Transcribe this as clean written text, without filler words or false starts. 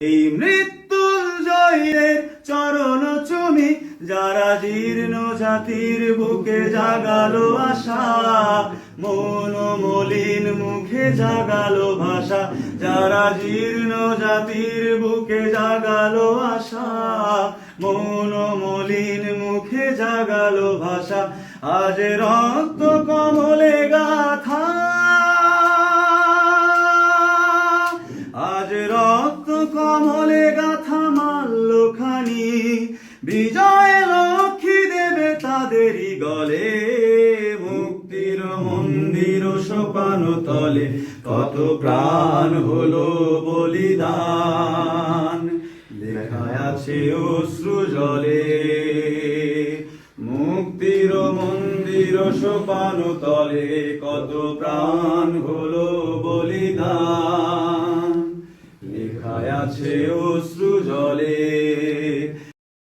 এই মৃত্যুঞ্জয়ের চরণ চুমি যারা জীর্ণ জাতির বুকে জাগালো আশা, মৌন মলিন মুখে জাগালো ভাষা। যারা জীর্ণ জাতির বুকে জাগালো আশা, মৌন মলিন মুখে জাগালো ভাষা। আজ রক্ত কমলে গাথা, আজ রক্ত কমলে গাথা মাল্যখানি, বিজয় লক্ষ্মী দেবে তাদেরই গলে। মুক্তির মন্দির সোপান তলে কত প্রাণ হলো বলিদান, লেখা আছে অশ্রু জলে। মুক্তির মন্দির সোপান তলে কত প্রাণ হলো বলিদান, লেখা আছে অশ্রু জলে।